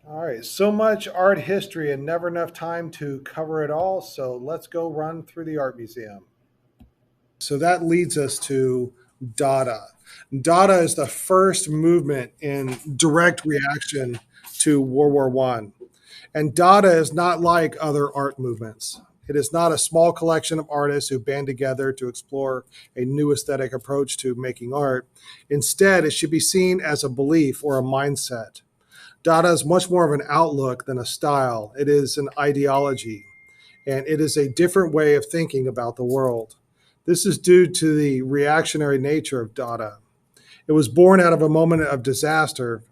All right, so much art history and never enough time to cover it all. So let's go run through the art museum. So that leads us to Dada. Dada is the first movement in direct reaction to World War One. And Dada is not like other art movements. It is not a small collection of artists who band together to explore a new aesthetic approach to making art. Instead, it should be seen as a belief or a mindset. Dada is much more of an outlook than a style. It is an ideology, and it is a different way of thinking about the world. This is due to the reactionary nature of Dada. It was born out of a moment of disaster,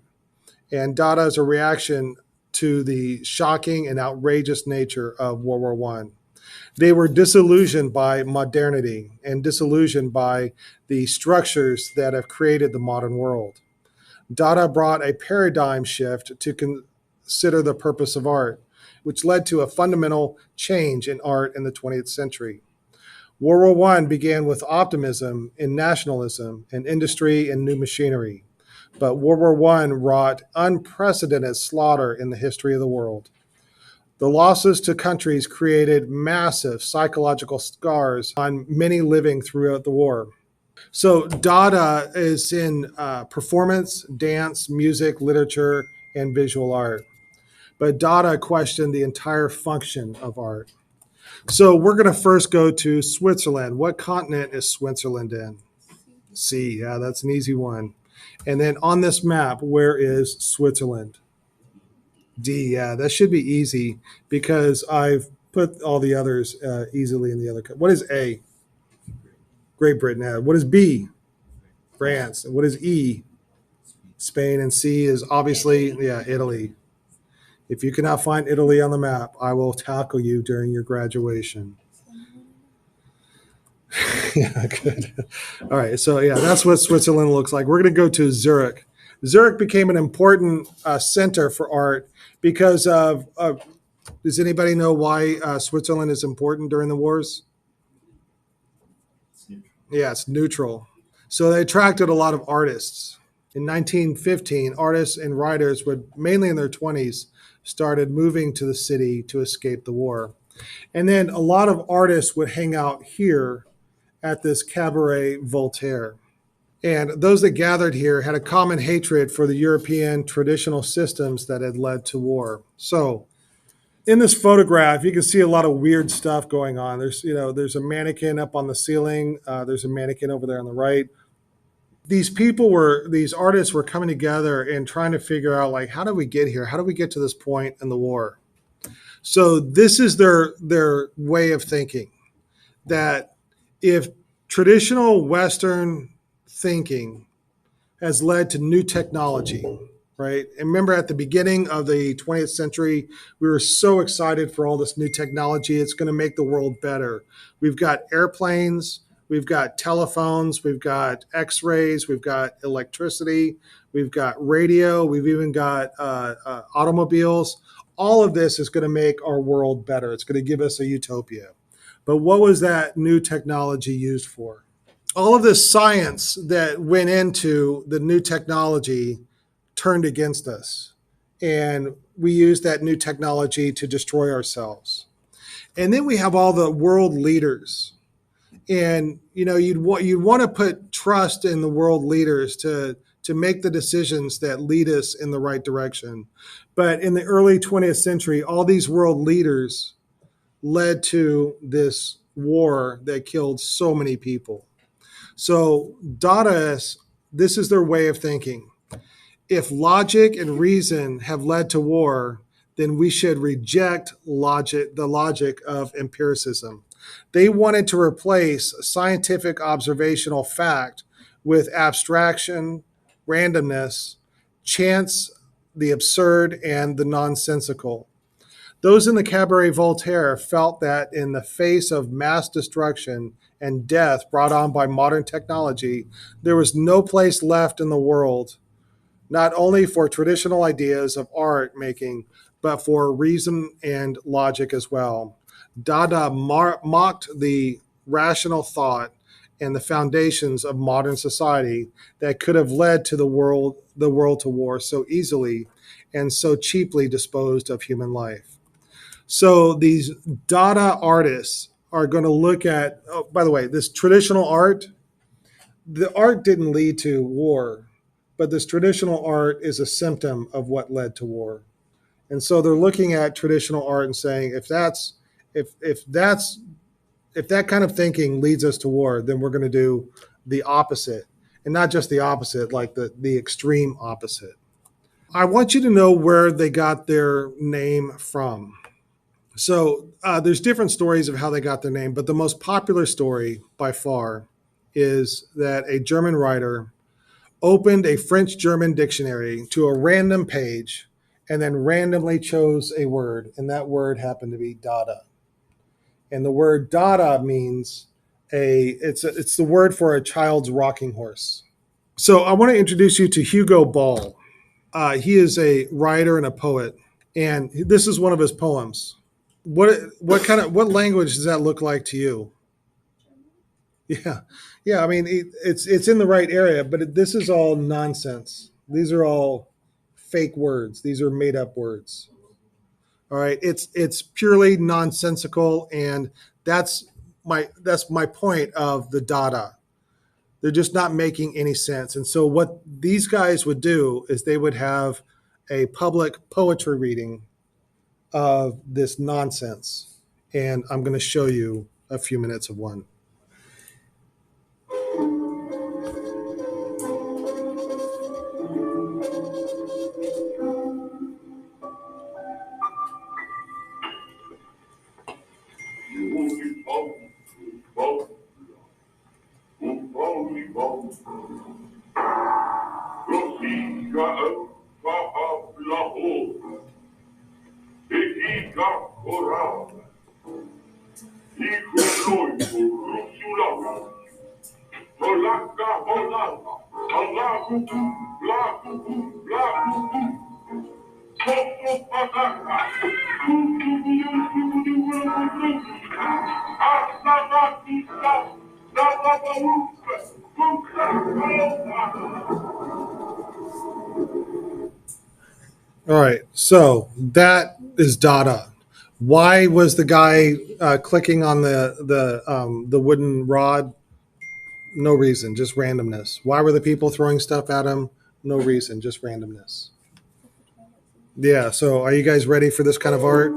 and Dada is a reaction to the shocking and outrageous nature of World War One. They were disillusioned by modernity and disillusioned by the structures that have created the modern world. Dada brought a paradigm shift to consider the purpose of art, which led to a fundamental change in art in the 20th century. World War One began with optimism in nationalism and industry and new machinery, but World War One wrought unprecedented slaughter in the history of the world. The losses to countries created massive psychological scars on many living throughout the war. So Dada is in performance, dance, music, literature, and visual art. But Dada questioned the entire function of art. So we're going to first go to Switzerland. What continent is Switzerland in? C. Yeah, that's an easy one. And then on this map, where is Switzerland? D. Yeah, that should be easy because I've put all the others easily in the other. What is A? Great Britain. What is B? France. What is E? Spain. And C is obviously, yeah, Italy. If you cannot find Italy on the map, I will tackle you during your graduation. Yeah, good. All right, so yeah, that's what Switzerland looks like. We're going to go to Zurich. Zurich became an important center for art because of. Does anybody know why Switzerland is important during the wars? Yeah, it's neutral. So they attracted a lot of artists. In 1915, artists and writers would, mainly in their 20s, started moving to the city to escape the war. And then a lot of artists would hang out here at this Cabaret Voltaire. And those that gathered here had a common hatred for the European traditional systems that had led to war. So, in this photograph, you can see a lot of weird stuff going on. There's a mannequin up on the ceiling. There's a mannequin over there on the right. These artists were coming together and trying to figure out, like, how did we get here? How did we get to this point in the war? So this is their way of thinking, that if traditional Western thinking has led to new technology, right? And remember, at the beginning of the 20th century, we were so excited for all this new technology. It's going to make the world better. We've got airplanes, we've got telephones, we've got x-rays, we've got electricity, we've got radio, we've even got automobiles. All of this is going to make our world better. It's going to give us a utopia. But what was that new technology used for? All of this science that went into the new technology turned against us. And we used that new technology to destroy ourselves. And then we have all the world leaders. And you'd want to put trust in the world leaders to make the decisions that lead us in the right direction. But in the early 20th century, all these world leaders led to this war that killed so many people. So Dadaists, this is their way of thinking. If logic and reason have led to war, then we should reject the logic of empiricism. They wanted to replace scientific observational fact with abstraction, randomness, chance, the absurd, and the nonsensical. Those in the Cabaret Voltaire felt that in the face of mass destruction and death brought on by modern technology, there was no place left in the world, not only for traditional ideas of art making, but for reason and logic as well. Dada mocked the rational thought and the foundations of modern society that could have led to the world to war so easily and so cheaply disposed of human life. So these Dada artists are going to look at, oh, by the way, this traditional art, the art didn't lead to war, but this traditional art is a symptom of what led to war. And so they're looking at traditional art and saying, if that kind of thinking leads us to war, then we're going to do the opposite, and not just the opposite, like the extreme opposite. I want you to know where they got their name from. So there's different stories of how they got their name, but the most popular story by far is that a German writer opened a French German dictionary to a random page and then randomly chose a word, and that word happened to be Dada. And the word Dada means it's the word for a child's rocking horse. So I want to introduce you to Hugo Ball. He is a writer and a poet, and this is one of his poems. What language does that look like to you? Yeah, yeah. I mean, it's in the right area, but this is all nonsense. These are all fake words. These are made up words. All right, it's purely nonsensical, and that's my point of the Dada. They're just not making any sense. And so what these guys would do is they would have a public poetry reading of this nonsense, and I'm going to show you a few minutes of one. All right, so that is Dada. Why was the guy clicking on the wooden rod? No reason, just randomness. Why were the people throwing stuff at him? No reason, just randomness. Yeah, so are you guys ready for this kind of art?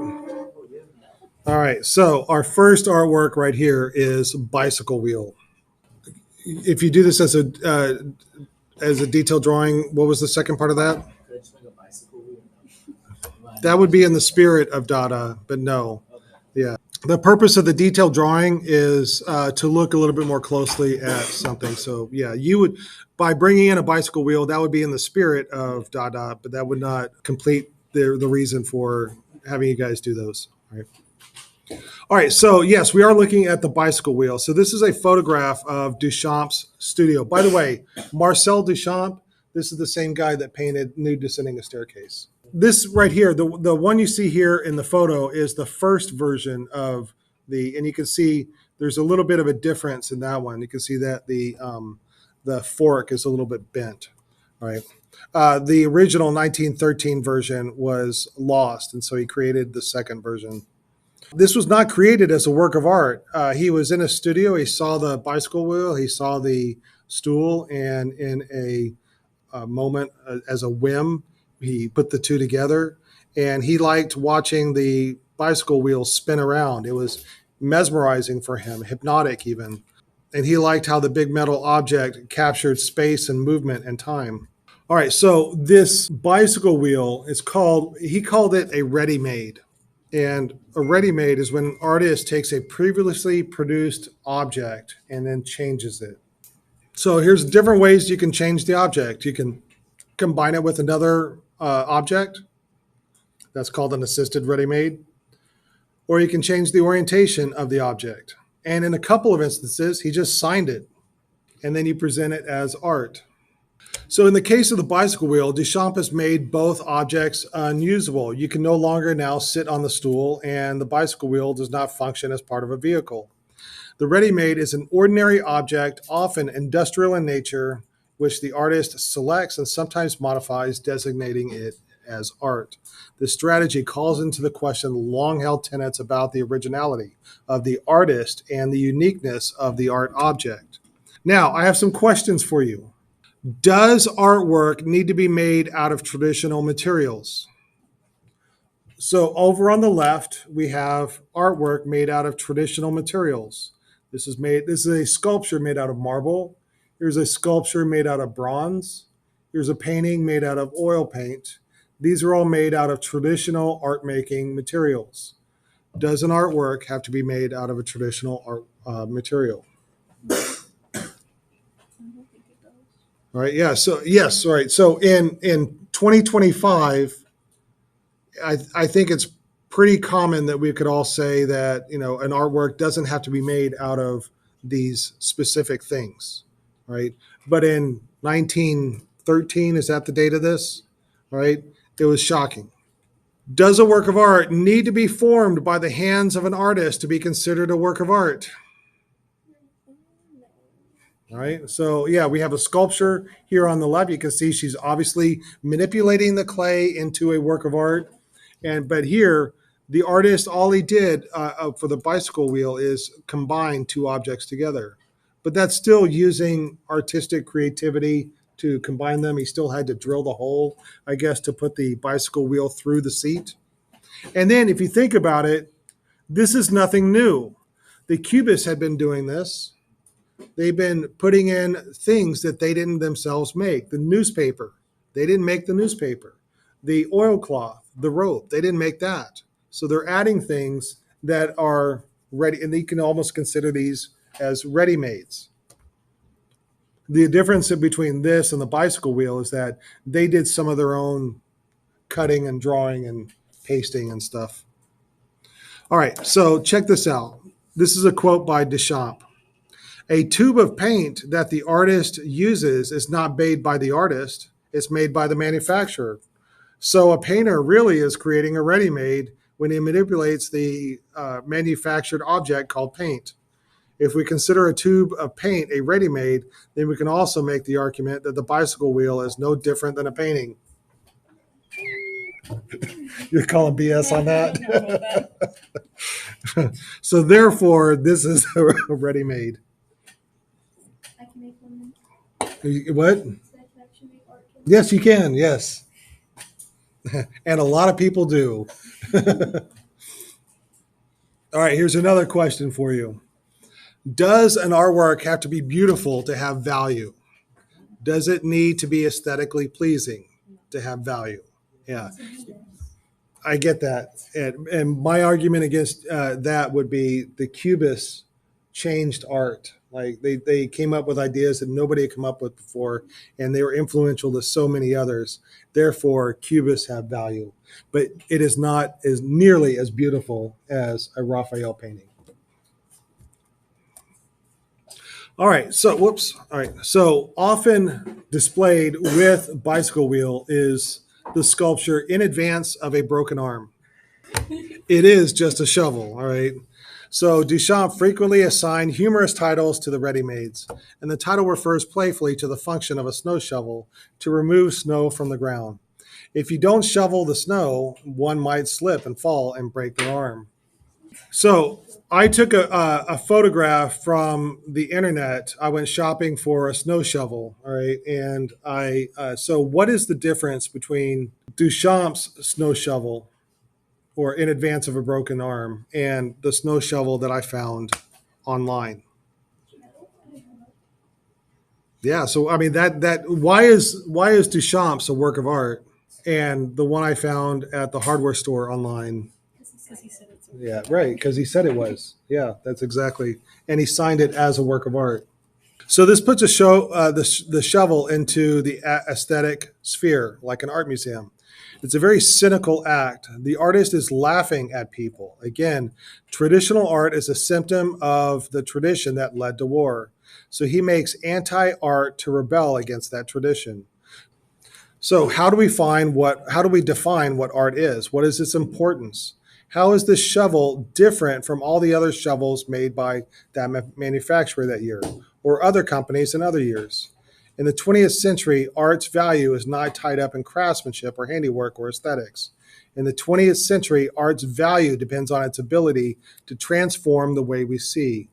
All right, so our first artwork right here is bicycle wheel. If you do this as a detailed drawing, what was the second part of that? That would be in the spirit of Dada, but no. Yeah. The purpose of the detailed drawing is to look a little bit more closely at something. So yeah, you would, by bringing in a bicycle wheel, that would be in the spirit of Dada, but that would not complete the reason for having you guys do those. All right. All right, so yes, we are looking at the bicycle wheel. So this is a photograph of Duchamp's studio. By the way, Marcel Duchamp, this is the same guy that painted Nude Descending a Staircase. This right here, the one you see here in the photo is the first version of and you can see there's a little bit of a difference in that one. You can see that the fork is a little bit bent. All right. The original 1913 version was lost, and so he created the second version. This was not created as a work of art. He was in a studio. He saw the bicycle wheel. He saw the stool, and in a moment, as a whim, he put the two together. And he liked watching the bicycle wheel spin around. It was mesmerizing for him, hypnotic even. And he liked how the big metal object captured space and movement and time. All right, so this bicycle wheel he called it a ready-made. And a ready-made is when an artist takes a previously produced object and then changes it. So here's different ways you can change the object. You can combine it with another object. That's called an assisted ready-made. Or you can change the orientation of the object. And in a couple of instances, he just signed it. And then you present it as art. So in the case of the bicycle wheel, Duchamp has made both objects unusable. You can no longer now sit on the stool, and the bicycle wheel does not function as part of a vehicle. The ready-made is an ordinary object, often industrial in nature, which the artist selects and sometimes modifies, designating it as art. This strategy calls into the question long-held tenets about the originality of the artist and the uniqueness of the art object. Now, I have some questions for you. Does artwork need to be made out of traditional materials? So over on the left, we have artwork made out of traditional materials. This is a sculpture made out of marble. Here's a sculpture made out of bronze. Here's a painting made out of oil paint. These are all made out of traditional art making materials. Does an artwork have to be made out of a traditional art material? All right. Yeah. So yes. All right. So in 2025, I think it's pretty common that we could all say that, you know, an artwork doesn't have to be made out of these specific things, right? But in 1913, is that the date of this? Right? It was shocking. Does a work of art need to be formed by the hands of an artist to be considered a work of art? All right. So yeah, we have a sculpture here on the left. You can see she's obviously manipulating the clay into a work of art. But here, the artist, all he did for the bicycle wheel is combine two objects together. But that's still using artistic creativity to combine them. He still had to drill the hole, I guess, to put the bicycle wheel through the seat. And then if you think about it, this is nothing new. The Cubists had been doing this. They've been putting in things that they didn't themselves make. The newspaper, they didn't make the newspaper. The oilcloth, the rope, they didn't make that. So they're adding things that are ready, and you can almost consider these as ready-mades. The difference between this and the bicycle wheel is that they did some of their own cutting and drawing and pasting and stuff. All right, so check this out. This is a quote by Duchamp. A tube of paint that the artist uses is not made by the artist, it's made by the manufacturer. So a painter really is creating a ready-made when he manipulates the manufactured object called paint. If we consider a tube of paint a ready-made, then we can also make the argument that the bicycle wheel is no different than a painting. You're calling BS on that? So therefore, this is a ready-made. I can make one. What? So I can actually make art. Yes, you can. Yes. And a lot of people do. All right, here's another question for you. Does an artwork have to be beautiful to have value? Does it need to be aesthetically pleasing to have value? Yeah, I get that. And my argument against that would be the Cubists changed art. Like they came up with ideas that nobody had come up with before, and they were influential to so many others. Therefore, Cubists have value, but it is not as nearly as beautiful as a Raphael painting. All right, so whoops. All right, so often displayed with bicycle wheel is the sculpture in advance of a broken arm. It is just a shovel, all right? So Duchamp frequently assigned humorous titles to the ready-mades, and the title refers playfully to the function of a snow shovel to remove snow from the ground. If you don't shovel the snow, one might slip and fall and break their arm. So I took a photograph from the internet. I went shopping for a snow shovel, all right? And so what is the difference between Duchamp's snow shovel or in advance of a broken arm and the snow shovel that I found online? Yeah, so I mean that why is Duchamp's a work of art and the one I found at the hardware store online? Because he said it's. Yeah, right, because he said it was. Yeah, that's exactly, and he signed it as a work of art. So this puts the shovel into the aesthetic sphere, like an art museum. It's a very cynical act. The artist is laughing at people. Again, traditional art is a symptom of the tradition that led to war. So he makes anti-art to rebel against that tradition. So how do we define what art is? What is its importance? How is this shovel different from all the other shovels made by that manufacturer that year or other companies in other years? In the 20th century, art's value is not tied up in craftsmanship or handiwork or aesthetics. In the 20th century, art's value depends on its ability to transform the way we see.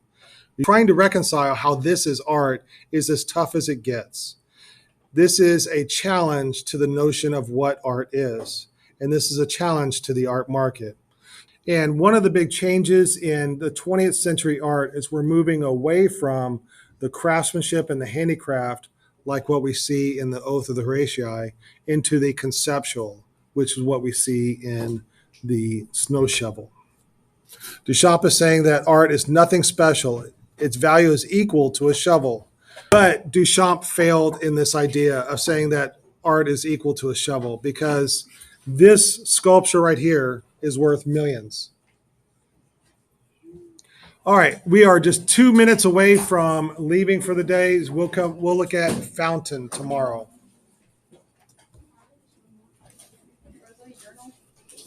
Trying to reconcile how this is art is as tough as it gets. This is a challenge to the notion of what art is, and this is a challenge to the art market. And one of the big changes in the 20th century art is we're moving away from the craftsmanship and the handicraft, like what we see in the Oath of the Horatii, into the conceptual, which is what we see in the snow shovel. Duchamp is saying that art is nothing special. Its value is equal to a shovel. But Duchamp failed in this idea of saying that art is equal to a shovel because this sculpture right here is worth millions. All right, we are just 2 minutes away from leaving for the day. We'll look at Fountain tomorrow.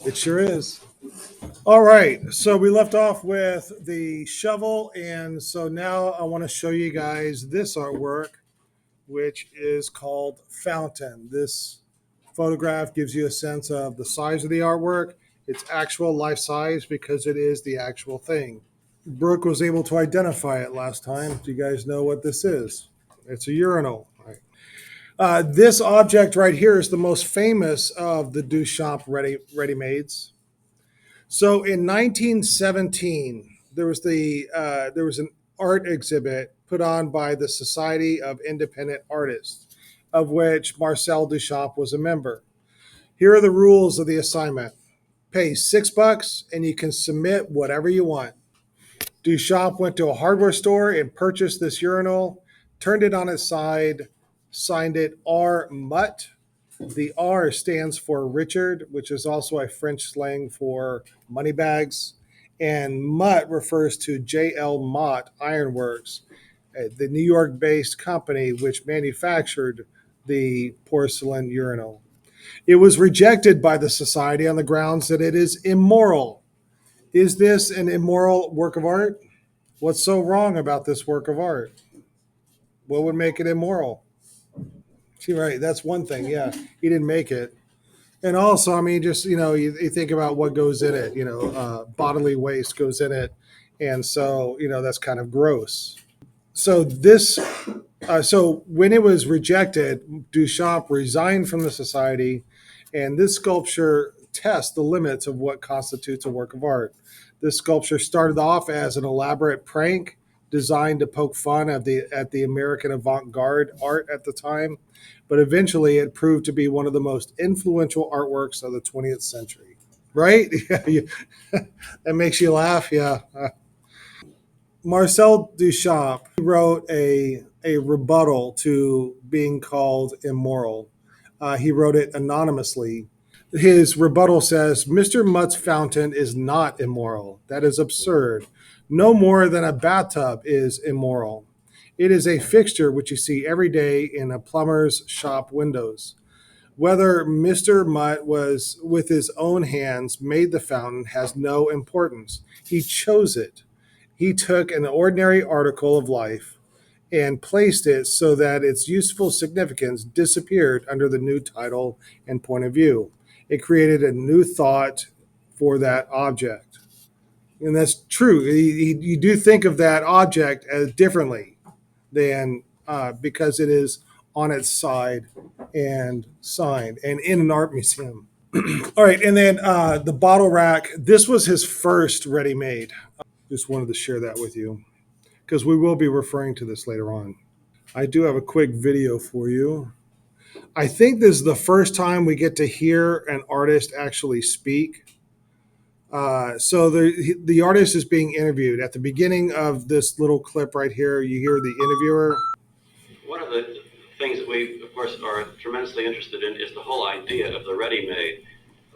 It sure is. All right, so we left off with the shovel, and so now I want to show you guys this artwork, which is called Fountain. This photograph gives you a sense of the size of the artwork. It's actual life size because it is the actual thing. Brooke was able to identify it last time. Do you guys know what this is? It's a urinal. Right. This object right here is the most famous of the Duchamp ready-mades. So in 1917, there was an art exhibit put on by the Society of Independent Artists, of which Marcel Duchamp was a member. Here are the rules of the assignment. Pay $6 and you can submit whatever you want. Duchamp went to a hardware store and purchased this urinal, turned it on its side, signed it R. Mutt. The R stands for Richard, which is also a French slang for money bags. And Mutt refers to J.L. Mott Ironworks, the New York based company which manufactured the porcelain urinal. It was rejected by the society on the grounds that it is immoral. Is this an immoral work of art? What's so wrong about this work of art? What would make it immoral? Right, that's one thing. Yeah, he didn't make it. And also, I mean, just, you think about what goes in it, bodily waste goes in it. And so, that's kind of gross. So so when it was rejected, Duchamp resigned from the society, and this sculpture tests the limits of what constitutes a work of art. This sculpture started off as an elaborate prank designed to poke fun at the American avant-garde art at the time, but eventually it proved to be one of the most influential artworks of the 20th century. Right? That makes you laugh, yeah. Marcel Duchamp wrote a rebuttal to being called immoral. He wrote it anonymously. His rebuttal says, Mr. Mutt's fountain is not immoral. That is absurd. No more than a bathtub is immoral. It is a fixture which you see every day in a plumber's shop windows. Whether Mr. Mutt was with his own hands made the fountain has no importance. He chose it. He took an ordinary article of life and placed it so that its useful significance disappeared under the new title and point of view. It created a new thought for that object. And that's true. You do think of that object as differently than because it is on its side and signed and in an art museum. All right, and then the bottle rack. This was his first ready-made. Just wanted to share that with you because we will be referring to this later on. I do have a quick video for you. I think this is the first time we get to hear an artist actually speak. So the artist is being interviewed. At the beginning of this little clip right here, you hear the interviewer. One of the things that we, of course, are tremendously interested in is the whole idea of the ready-made.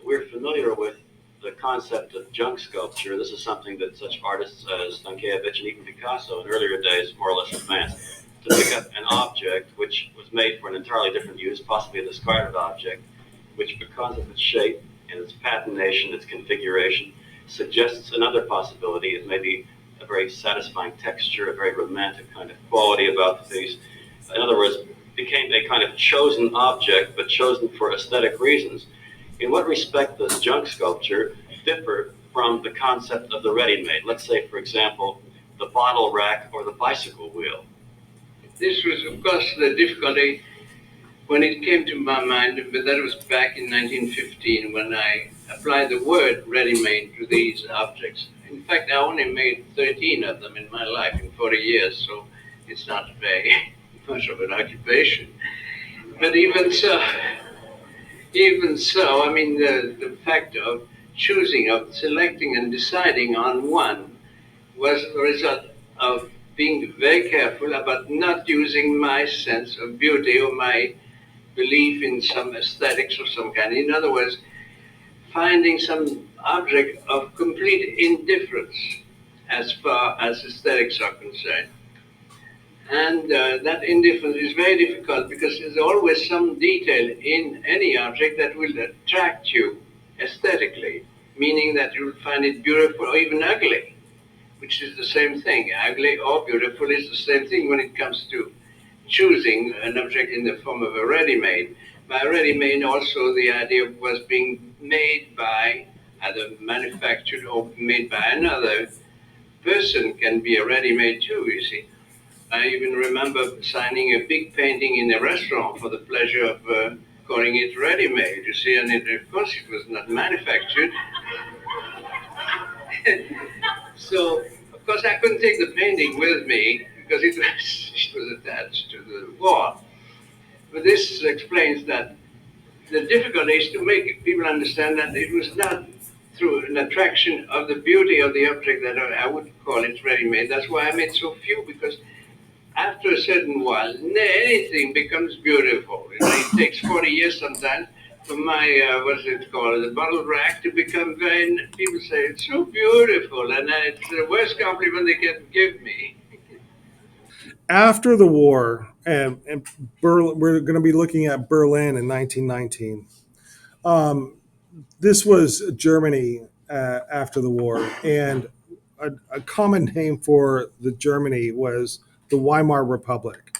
We're familiar with the concept of junk sculpture. This is something that such artists as Stankiewicz and even Picasso in earlier days more or less advanced. To pick up an object which was made for an entirely different use, possibly a discarded object, which because of its shape and its patination, its configuration, suggests another possibility. It may be a very satisfying texture, a very romantic kind of quality about the piece. In other words, became a kind of chosen object, but chosen for aesthetic reasons. In what respect does junk sculpture differ from the concept of the ready-made? Let's say, for example, the bottle rack or the bicycle wheel. This was, of course, the difficulty when it came to my mind, but that was back in 1915 when I applied the word ready-made to these objects. In fact, I only made 13 of them in my life in 40 years, so it's not very much of an occupation. But even so, I mean, the fact of choosing, of selecting and deciding on one was the result of being very careful about not using my sense of beauty or my belief in some aesthetics of some kind. In other words, finding some object of complete indifference as far as aesthetics are concerned. And that indifference is very difficult because there's always some detail in any object that will attract you aesthetically, meaning that you will find it beautiful or even ugly, which is the same thing. Ugly or beautiful is the same thing when it comes to choosing an object in the form of a ready-made. By ready-made, also the idea was being made by either manufactured or made by another person can be a ready-made too, you see. I even remember signing a big painting in a restaurant for the pleasure of calling it ready-made, you see, and of course it was not manufactured. So, of course, I couldn't take the painting with me because it was attached to the wall. But this explains that the difficulty is to make people understand that it was not through an attraction of the beauty of the object that I would call it ready-made. That's why I made so few, because after a certain while, anything becomes beautiful. You know, it takes 40 years sometimes for my, what's it called, the bottle rack to become very, people say, it's so beautiful, and it's the worst compliment they can give me. After the war, and we're going to be looking at Berlin in 1919. Um, this was Germany after the war, and a common name for the Germany was the Weimar Republic,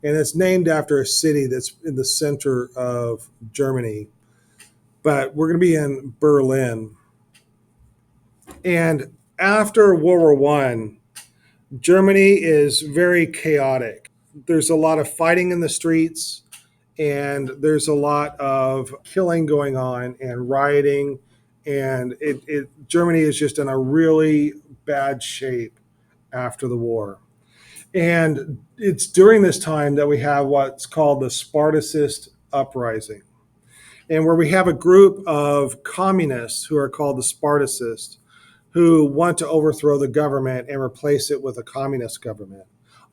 and it's named after a city that's in the center of Germany. But we're going to be in Berlin, and after World War One, Germany is very chaotic. There's a lot of fighting in the streets, and there's a lot of killing going on and rioting, and Germany is just in a really bad shape after the war. And it's during this time that we have what's called the Spartacist uprising, and where we have a group of communists who are called the Spartacists who want to overthrow the government and replace it with a communist government.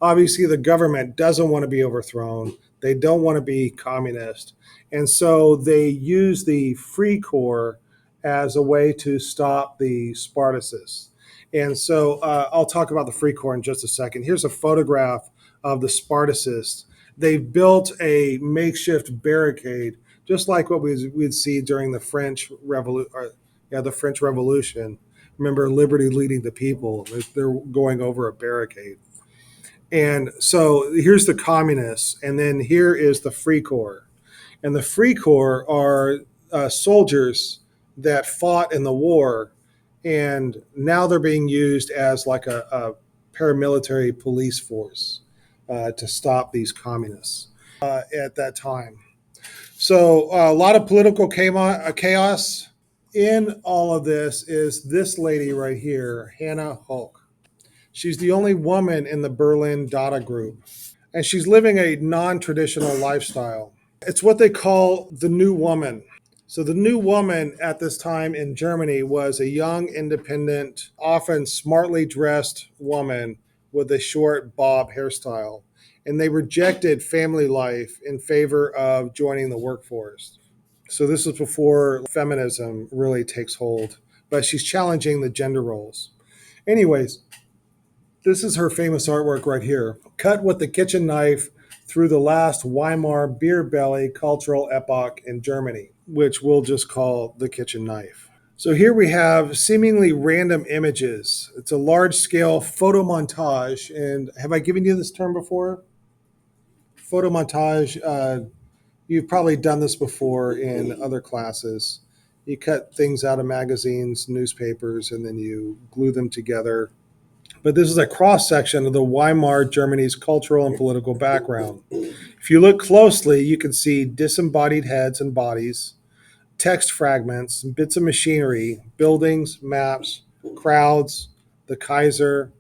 Obviously, the government doesn't want to be overthrown. They don't want to be communist. And so they use the Free Corps as a way to stop the Spartacists. And so I'll talk about the Free Corps in just a second. Here's a photograph of the Spartacists. They've built a makeshift barricade, just like what we'd see during the French Revolution. Yeah, the French Revolution. Remember, liberty leading the people. They're going over a barricade. And so here's the communists, and then here is the Free Corps. And the Free Corps are soldiers that fought in the war, and now they're being used as like a paramilitary police force to stop these communists at that time. So a lot of political chaos. In all of this is this lady right here, Hannah Hulk. She's the only woman in the Berlin Dada group, and she's living a non traditional lifestyle. It's what they call the new woman. So, the new woman at this time in Germany was a young, independent, often smartly dressed woman with a short bob hairstyle. And they rejected family life in favor of joining the workforce. So, this is before feminism really takes hold, but she's challenging the gender roles. Anyways, this is her famous artwork right here, cut with the kitchen knife through the last Weimar beer belly cultural epoch in Germany, which we'll just call the kitchen knife. So here we have seemingly random images. It's a large scale photo montage. And have I given you this term before? Photo montage. You've probably done this before in other classes. You cut things out of magazines, newspapers, and then you glue them together. But this is a cross section of the Weimar Germany's cultural and political background. If you look closely, you can see disembodied heads and bodies, text fragments, bits of machinery, buildings, maps, crowds, the Kaiser.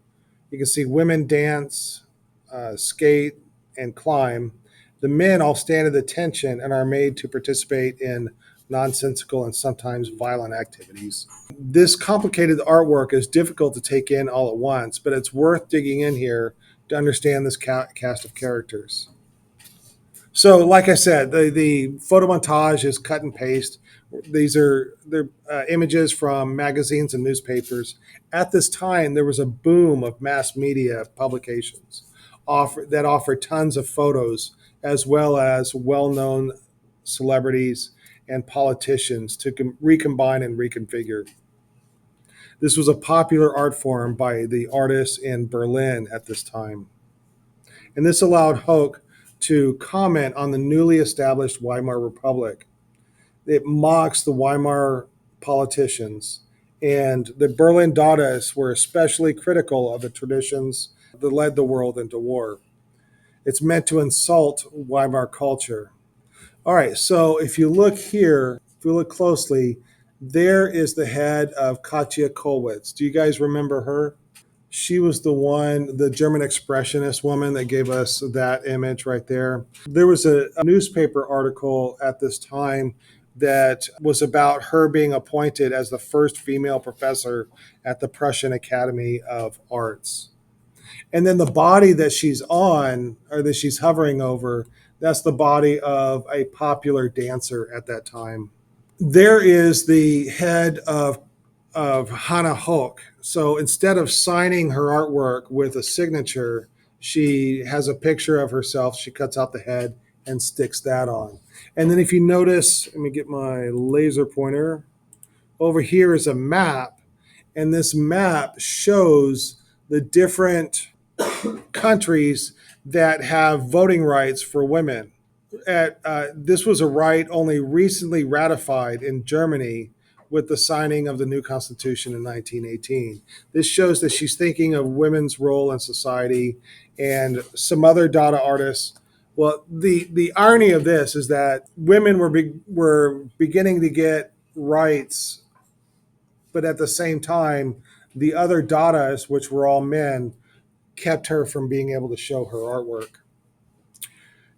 You can see women dance, skate, and climb. The men all stand at attention and are made to participate in nonsensical and sometimes violent activities. This complicated artwork is difficult to take in all at once, but it's worth digging in here to understand this cast of characters. So, like I said, the photo montage is cut and paste. They're images from magazines and newspapers. At this time, there was a boom of mass media publications that offered tons of photos, as well as well-known celebrities and politicians to recombine and reconfigure. This was a popular art form by the artists in Berlin at this time. And this allowed Hoch to comment on the newly established Weimar Republic. It mocks the Weimar politicians, and the Berlin Dadaists were especially critical of the traditions that led the world into war. It's meant to insult Weimar culture. All right, so if you look here, if you look closely, there is the head of Katja Kollwitz. Do you guys remember her? She was the one, the German expressionist woman that gave us that image right there. There was a newspaper article at this time that was about her being appointed as the first female professor at the Prussian Academy of Arts. And then the body that she's on, or that she's hovering over, that's the body of a popular dancer at that time. There is the head of Hannah Hoch. So instead of signing her artwork with a signature, she has a picture of herself. She cuts out the head and sticks that on. And then if you notice, let me get my laser pointer. Over here is a map, and this map shows the different countries that have voting rights for women. This was a right only recently ratified in Germany with the signing of the new constitution in 1918. This shows that she's thinking of women's role in society, and some other Dada artists. Well, the irony of this is that women were beginning to get rights, but at the same time, the other Dadaists, which were all men, kept her from being able to show her artwork.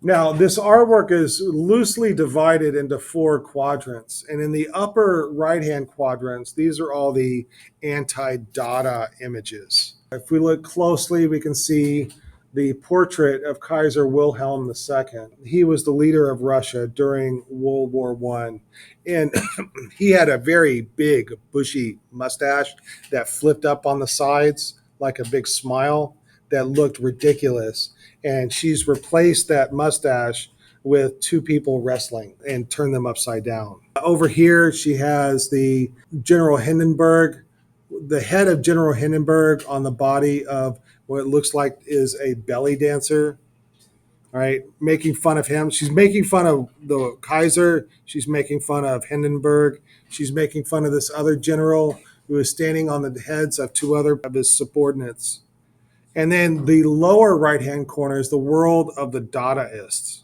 Now, this artwork is loosely divided into four quadrants. And in the upper right-hand quadrants, these are all the anti-Dada images. If we look closely, we can see the portrait of Kaiser Wilhelm II. He was the leader of Russia during World War I. And he had a very big, bushy mustache that flipped up on the sides like a big smile that looked ridiculous. And she's replaced that mustache with two people wrestling and turned them upside down. Over here, she has the General Hindenburg, the head of General Hindenburg on the body of what it looks like is a belly dancer. All right, making fun of him. She's making fun of the Kaiser. She's making fun of Hindenburg. She's making fun of this other general who is standing on the heads of two other of his subordinates. And then the lower right-hand corner is the world of the Dadaists.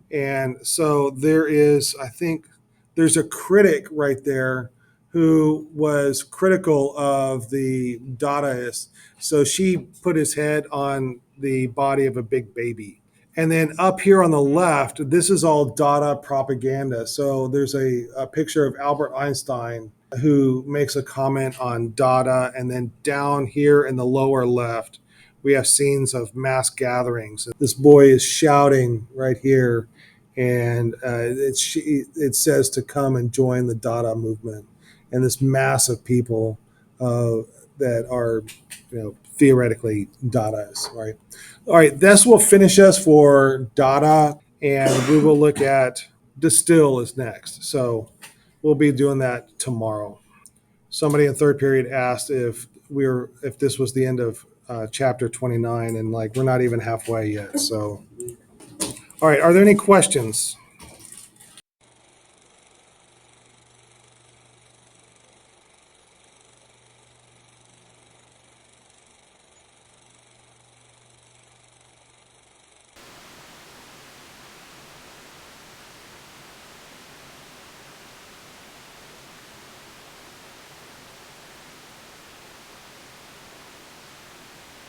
And so there is, I think, there's a critic right there who was critical of the Dadaists. So she put his head on the body of a big baby. And then up here on the left, this is all Dada propaganda. So there's a picture of Albert Einstein who makes a comment on Dada. And then down here in the lower left, we have scenes of mass gatherings. This boy is shouting right here, and it says to come and join the Dada movement. And this mass of people that are, theoretically Dadaists, right? All right, this will finish us for Dada, and we will look at Distill is next. So we'll be doing that tomorrow. somebody in third period asked if this was the end of chapter 29, and like we're not even halfway yet. So, all right, are there any questions?